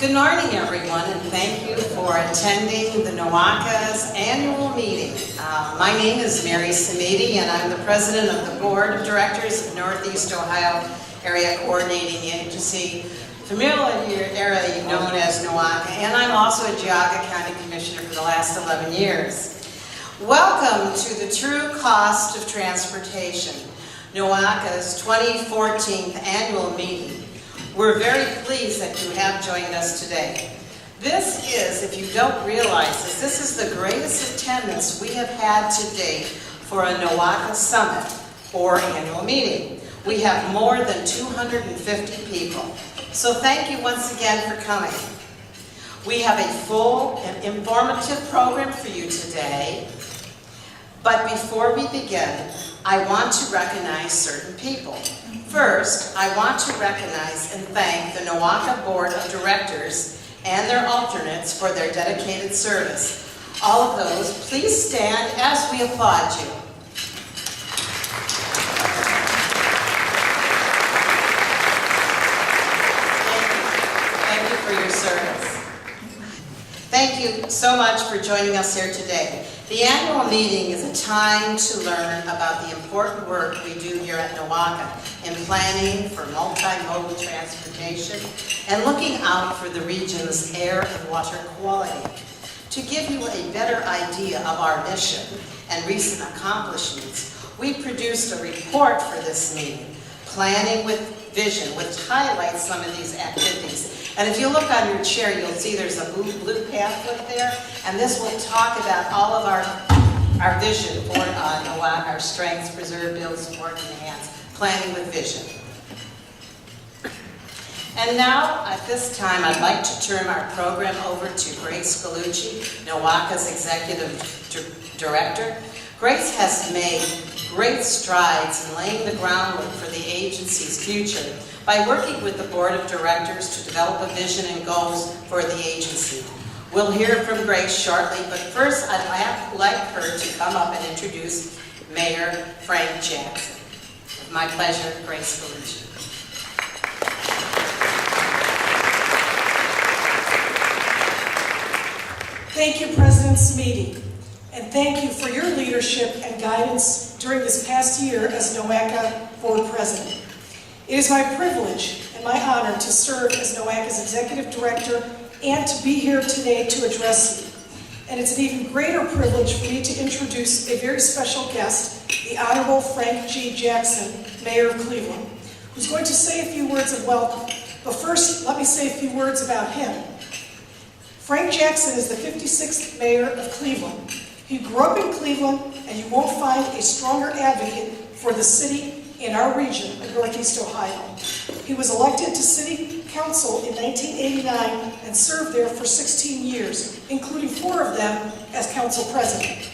Good morning, everyone, and thank you for attending the NOACA's annual meeting. My name is Mary Samide, and I'm the president of the Board of Directors of Northeast Ohio Area Coordinating Agency, familiarly known as NOACA, and I'm also a Geauga County Commissioner for the last 11 years. Welcome to the True Cost of Transportation, NOACA's 2014 annual meeting. We're very pleased that you have joined us today. This is, if you don't realize this is the greatest attendance we have had to date for a NOACA Summit or annual meeting. We have more than 250 people. So thank you once again for coming. We have a full and informative program for you today. But before we begin, I want to recognize certain people. First, I want to recognize and thank the NOACA Board of Directors and their alternates for their dedicated service. All of those, please stand as we applaud you. Thank you for your service. Thank you so much for joining us here today. The annual meeting is a time to learn about the important work we do here at NOACA in planning for multimodal transportation and looking out for the region's air and water quality. To give you a better idea of our mission and recent accomplishments, we produced a report for this meeting, Planning with Vision, which highlights some of these activities. And if you look on your chair, you'll see there's a blue pamphlet there, and this will talk about all of our vision for NOACA, our strengths, preserve, build, support, and enhance, planning with vision. And now, at this time, I'd like to turn our program over to Grace Gallucci, NOACA's Executive Director. Grace has made great strides in laying the groundwork for the agency's future by working with the Board of Directors to develop a vision and goals for the agency. We'll hear from Grace shortly, but first I'd like her to come up and introduce Mayor Frank Jackson. With my pleasure, Grace Gallucci. Thank you, President Samide, and thank you for your leadership and guidance during this past year as NOACA Board President. It is my privilege and my honor to serve as NOACA's Executive Director and to be here today to address you. And it's an even greater privilege for me to introduce a very special guest, the Honorable Frank G. Jackson, Mayor of Cleveland, who's going to say a few words of welcome. But first, let me say a few words about him. Frank Jackson is the 56th Mayor of Cleveland. He grew up in Cleveland, and you won't find a stronger advocate for the city in our region of Northeast Ohio. He was elected to City Council in 1989 and served there for 16 years, including 4 of them as Council President.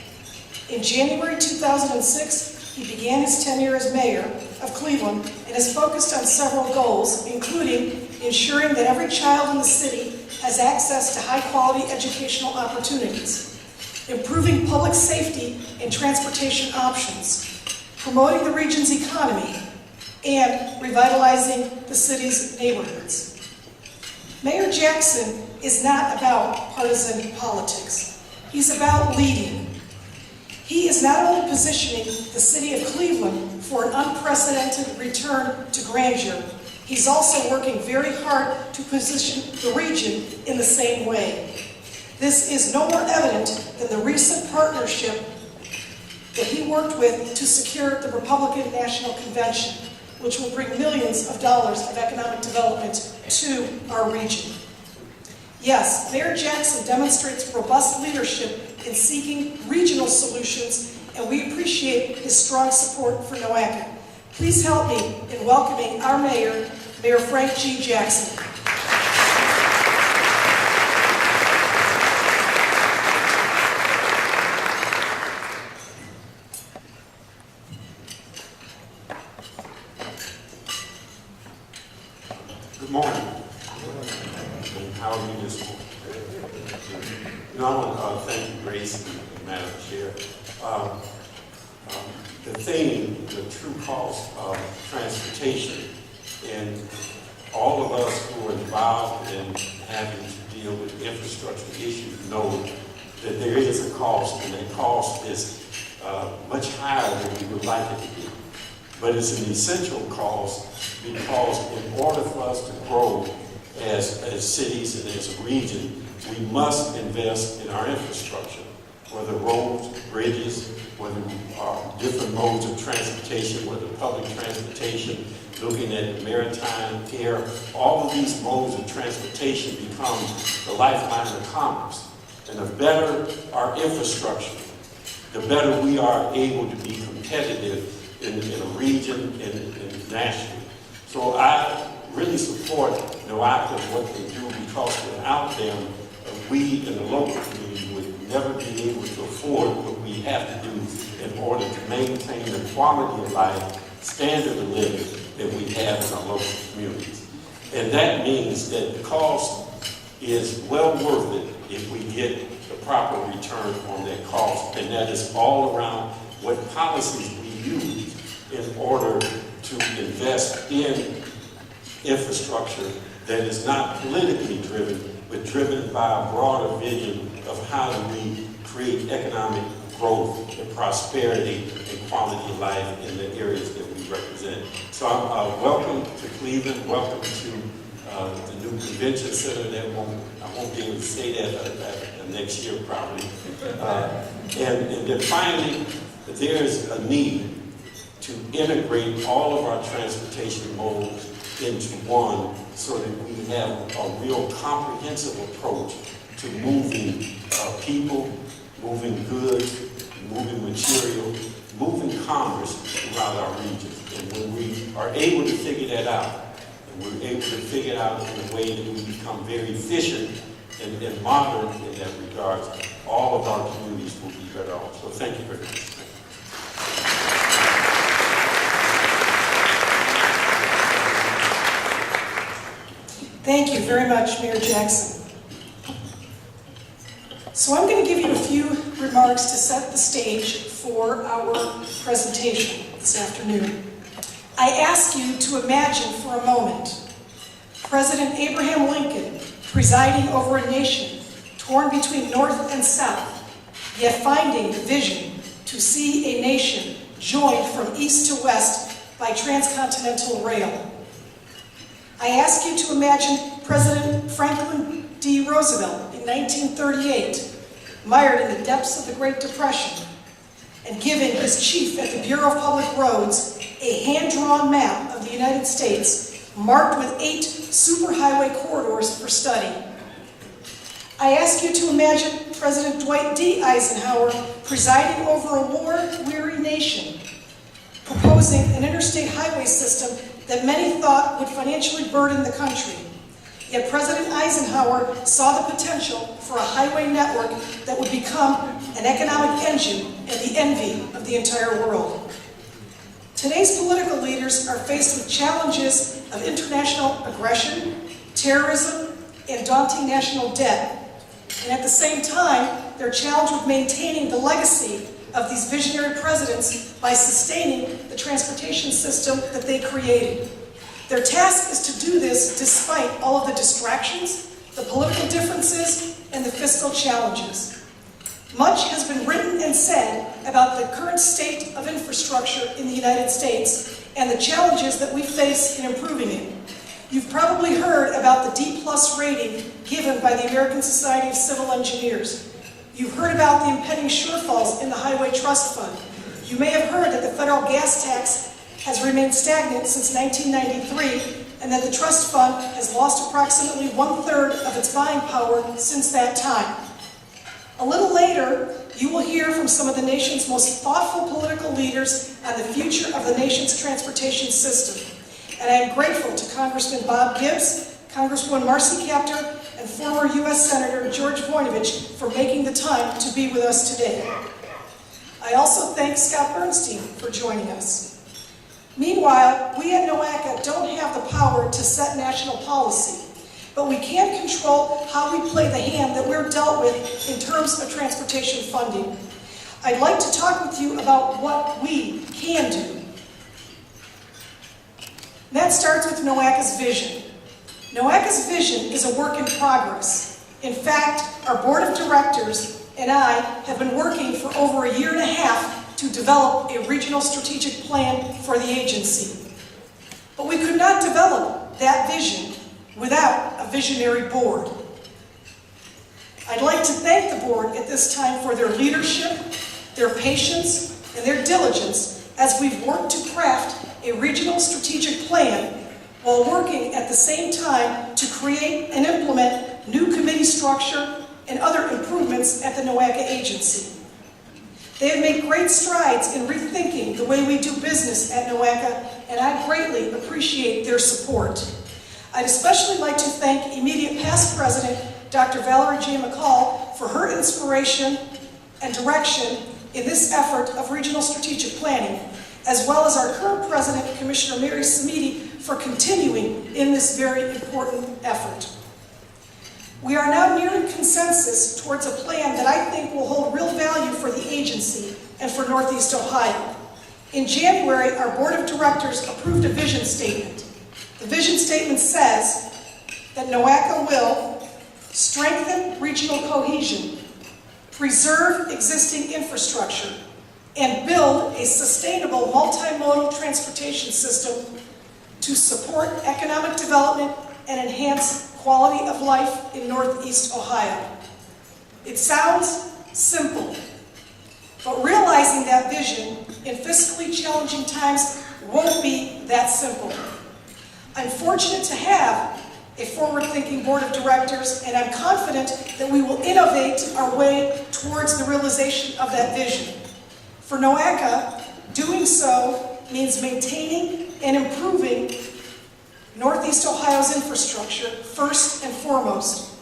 In January 2006, he began his tenure as Mayor of Cleveland and is focused on several goals, including ensuring that every child in the city has access to high-quality educational opportunities, improving public safety and transportation options, promoting the region's economy, and revitalizing the city's neighborhoods. Mayor Jackson is not about partisan politics. He's about leading. He is not only positioning the city of Cleveland for an unprecedented return to grandeur, he's also working very hard to position the region in the same way. This is no more evident than the recent partnership that he worked with to secure the Republican National Convention, which will bring millions of dollars of economic development to our region. Yes, Mayor Jackson demonstrates robust leadership in seeking regional solutions, and we appreciate his strong support for NOACA. Please help me in welcoming our mayor, Mayor Frank G. Jackson. Good morning. And how are you this morning? I want to thank you, Grace, and Madam Chair. The theme, the true cost of transportation, and all of us who are involved in having to deal with infrastructure issues know that there is a cost, and that cost is much higher than we would like it to be. But it's an essential cost because in order for us to grow as cities and as a region, we must invest in our infrastructure, whether roads, bridges, whether different modes of transportation, whether public transportation, looking at maritime air, all of these modes of transportation become the lifeline of commerce. And the better our infrastructure, the better we are able to be competitive in a region and nationally. So I really support NOACA and what they do, because without them, we in the local community would never be able to afford what we have to do in order to maintain the quality of life, standard of living that we have in our local communities. And that means that the cost is well worth it if we get the proper return on that cost. And that is all around what policies we use in order to invest in infrastructure that is not politically driven, but driven by a broader vision of how do we create economic growth and prosperity and quality of life in the areas that we represent. So welcome to Cleveland, welcome to the new convention center. I won't be able to say that next year probably. And then finally, there is a need to integrate all of our transportation modes into one so that we have a real comprehensive approach to moving people, moving goods, moving material, moving commerce throughout our region. And when we are able to figure that out, and we're able to figure it out in a way that we become very efficient and modern in that regard, all of our communities will be better off. So thank you very much. Thank you very much, Mayor Jackson. So I'm going to give you a few remarks to set the stage for our presentation this afternoon. I ask you to imagine for a moment President Abraham Lincoln presiding over a nation torn between North and South, yet finding the vision to see a nation joined from east to west by transcontinental rail. I ask you to imagine President Franklin D. Roosevelt in 1938, mired in the depths of the Great Depression, and giving his chief at the Bureau of Public Roads a hand-drawn map of the United States marked with 8 superhighway corridors for study. I ask you to imagine President Dwight D. Eisenhower presiding over a war-weary nation, proposing an interstate highway system that many thought would financially burden the country. Yet President Eisenhower saw the potential for a highway network that would become an economic engine and the envy of the entire world. Today's political leaders are faced with challenges of international aggression, terrorism, and daunting national debt. And at the same time, they're challenged with maintaining the legacy of these visionary presidents by sustaining the transportation system that they created. Their task is to do this despite all of the distractions, the political differences, and the fiscal challenges. Much has been written and said about the current state of infrastructure in the United States and the challenges that we face in improving it. You've probably heard about the D+ rating given by the American Society of Civil Engineers. You've heard about the impending shortfalls in the Highway Trust Fund. You may have heard that the federal gas tax has remained stagnant since 1993 and that the trust fund has lost approximately 1/3 of its buying power since that time. A little later, you will hear from some of the nation's most thoughtful political leaders on the future of the nation's transportation system. And I am grateful to Congressman Bob Gibbs, Congresswoman Marcy Kaptur, and former U.S. Senator George Voinovich for making the time to be with us today. I also thank Scott Bernstein for joining us. Meanwhile, we at NOACA don't have the power to set national policy, but we can control how we play the hand that we're dealt with in terms of transportation funding. I'd like to talk with you about what we can do. That starts with NOACA's vision. NOACA's vision is a work in progress. In fact, our board of directors and I have been working for over a year and a half to develop a regional strategic plan for the agency. But we could not develop that vision without a visionary board. I'd like to thank the board at this time for their leadership, their patience, and their diligence as we've worked to craft a regional strategic plan while working at the same time to create and implement new committee structure and other improvements at the NOACA agency. They have made great strides in rethinking the way we do business at NOACA, and I greatly appreciate their support. I'd especially like to thank immediate past president, Dr. Valerie J. McCall, for her inspiration and direction in this effort of regional strategic planning, as well as our current president, Commissioner Mary Samide, for continuing in this very important effort. We are now nearing consensus towards a plan that I think will hold real value for the agency and for Northeast Ohio. In January, our board of directors approved a vision statement. The vision statement says that NOACA will strengthen regional cohesion, preserve existing infrastructure, and build a sustainable multimodal transportation system to support economic development and enhance quality of life in Northeast Ohio. It sounds simple, but realizing that vision in fiscally challenging times won't be that simple. I'm fortunate to have a forward-thinking board of directors, and I'm confident that we will innovate our way towards the realization of that vision. For NOACA, doing so means maintaining and improving Northeast Ohio's infrastructure first and foremost.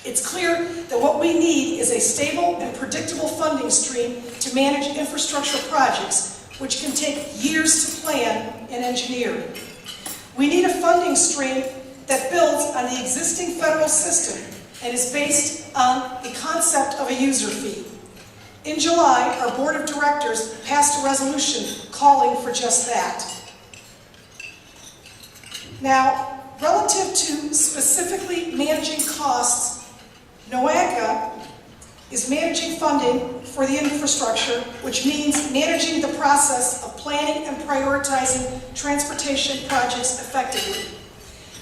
It's clear that what we need is a stable and predictable funding stream to manage infrastructure projects, which can take years to plan and engineer. We need a funding stream that builds on the existing federal system and is based on the concept of a user fee. In July, our board of directors passed a resolution calling for just that. Now, relative to specifically managing costs, NOACA is managing funding for the infrastructure, which means managing the process of planning and prioritizing transportation projects effectively.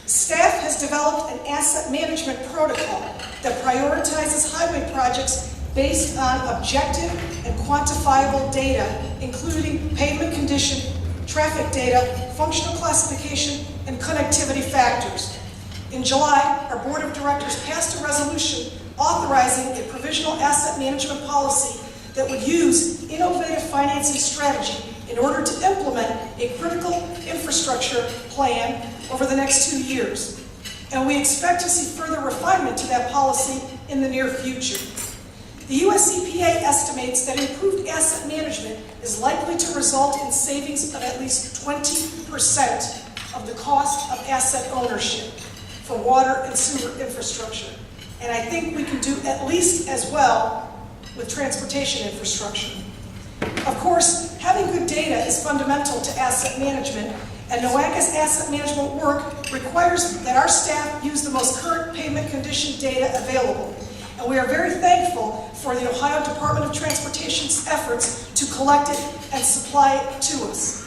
Staff has developed an asset management protocol that prioritizes highway projects based on objective and quantifiable data, including pavement condition, traffic data, functional classification, and connectivity factors. In July, our board of directors passed a resolution authorizing a provisional asset management policy that would use innovative financing strategy in order to implement a critical infrastructure plan over the next 2 years. And we expect to see further refinement to that policy in the near future. The US EPA estimates that improved asset management is likely to result in savings of at least 20% of the cost of asset ownership for water and sewer infrastructure. And I think we can do at least as well with transportation infrastructure. Of course, having good data is fundamental to asset management, and NOACA's asset management work requires that our staff use the most current pavement condition data available. And we are very thankful for the Ohio Department of Transportation's efforts to collect it and supply it to us.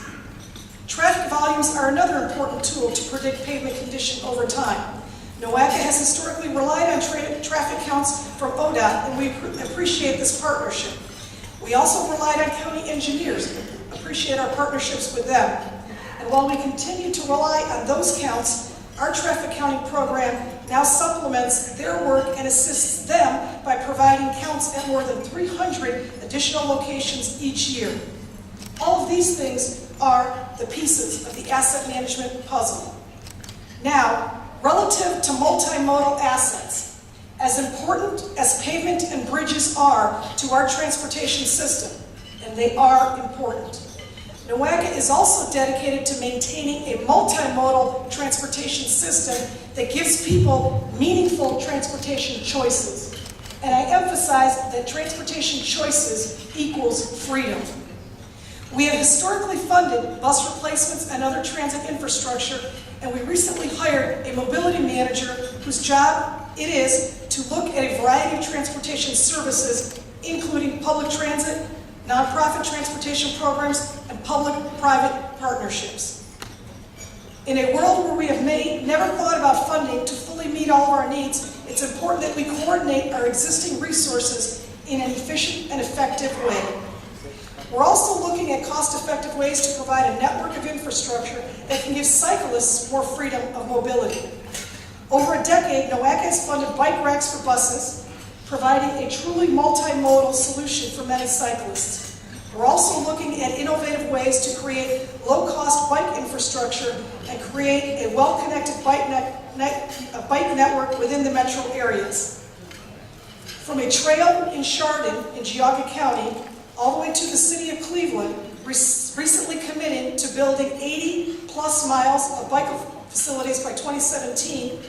Traffic volumes are another important tool to predict pavement condition over time. NOACA has historically relied on traffic counts from ODOT, and we appreciate this partnership. We also relied on county engineers and appreciate our partnerships with them. And while we continue to rely on those counts, our traffic counting program now supplements their work and assists them by providing counts at more than 300 additional locations each year. All of these things are the pieces of the asset management puzzle. Now, relative to multimodal assets, as important as pavement and bridges are to our transportation system, and they are important, NOACA is also dedicated to maintaining a multimodal transportation system that gives people meaningful transportation choices. And I emphasize that transportation choices equals freedom. We have historically funded bus replacements and other transit infrastructure, and we recently hired a mobility manager whose job it is to look at a variety of transportation services, including public transit, nonprofit transportation programs, and public-private partnerships. In a world where we have never thought about funding to fully meet all of our needs, it's important that we coordinate our existing resources in an efficient and effective way. We're also looking at cost-effective ways to provide a network of infrastructure that can give cyclists more freedom of mobility. Over a decade, NOACA has funded bike racks for buses, providing a truly multimodal solution for many cyclists. We're also looking at innovative ways to create low-cost bike infrastructure and create a well-connected bike network within the metro areas. From a trail in Chardon in Geauga County all the way to the city of Cleveland, recently committed to building 80-plus miles of bike facilities by 2017,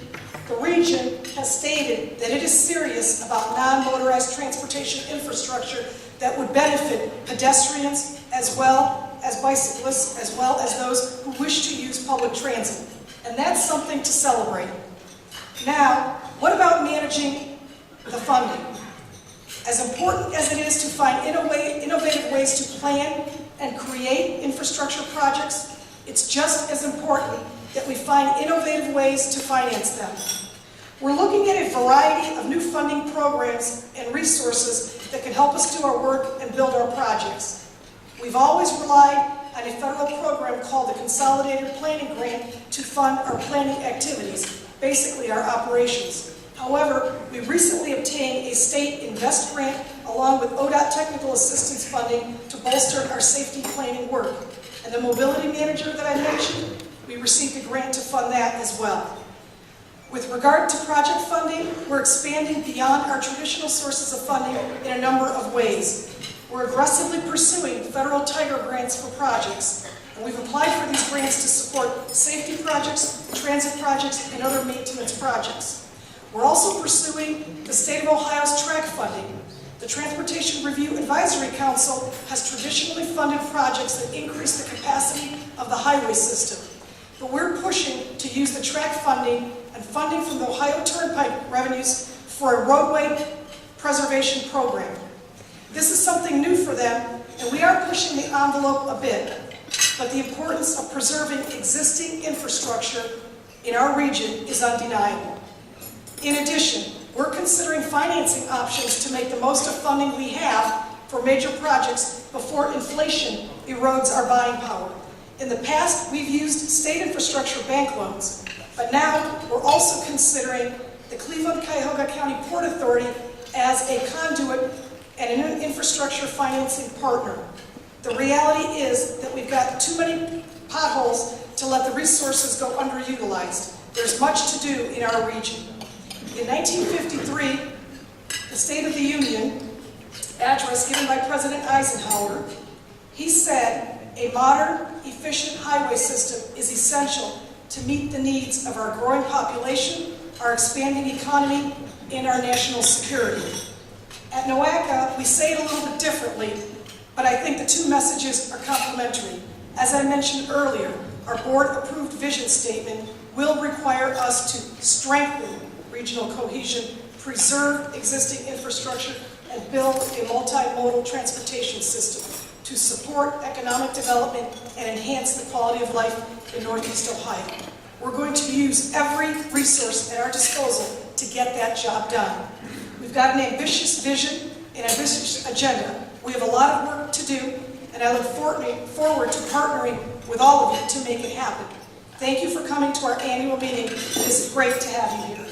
the region has stated that it is serious about non-motorized transportation infrastructure that would benefit pedestrians as well as bicyclists, as well as those who wish to use public transit. And that's something to celebrate. Now, what about managing the funding? As important as it is to find innovative ways to plan and create infrastructure projects, it's just as important that we find innovative ways to finance them. We're looking at a variety of new funding programs and resources that can help us do our work and build our projects. We've always relied on a federal program called the Consolidated Planning Grant to fund our planning activities, basically our operations. However, we recently obtained a state invest grant along with ODOT technical assistance funding to bolster our safety planning work. And the mobility manager that I mentioned, we received a grant to fund that as well. With regard to project funding, we're expanding beyond our traditional sources of funding in a number of ways. We're aggressively pursuing federal Tiger grants for projects, and we've applied for these grants to support safety projects, transit projects, and other maintenance projects. We're also pursuing the state of Ohio's track funding. The Transportation Review Advisory Council has traditionally funded projects that increase the capacity of the highway system. But we're pushing to use the track funding and funding from the Ohio Turnpike revenues for a roadway preservation program. This is something new for them, and we are pushing the envelope a bit. But the importance of preserving existing infrastructure in our region is undeniable. In addition, we're considering financing options to make the most of funding we have for major projects before inflation erodes our buying power. In the past, we've used state infrastructure bank loans, but now we're also considering the Cleveland-Cuyahoga County Port Authority as a conduit and an infrastructure financing partner. The reality is that we've got too many potholes to let the resources go underutilized. There's much to do in our region. In 1953, the State of the Union address given by President Eisenhower, he said, "A modern, efficient highway system is essential to meet the needs of our growing population, our expanding economy, and our national security." At NOACA, we say it a little bit differently, but I think the two messages are complementary. As I mentioned earlier, our board-approved vision statement will require us to strengthen regional cohesion, preserve existing infrastructure, and build a multimodal transportation system to support economic development and enhance the quality of life in Northeast Ohio. We're going to use every resource at our disposal to get that job done. We've got an ambitious vision, an ambitious agenda. We have a lot of work to do, and I look forward to partnering with all of you to make it happen. Thank you for coming to our annual meeting. It is great to have you here.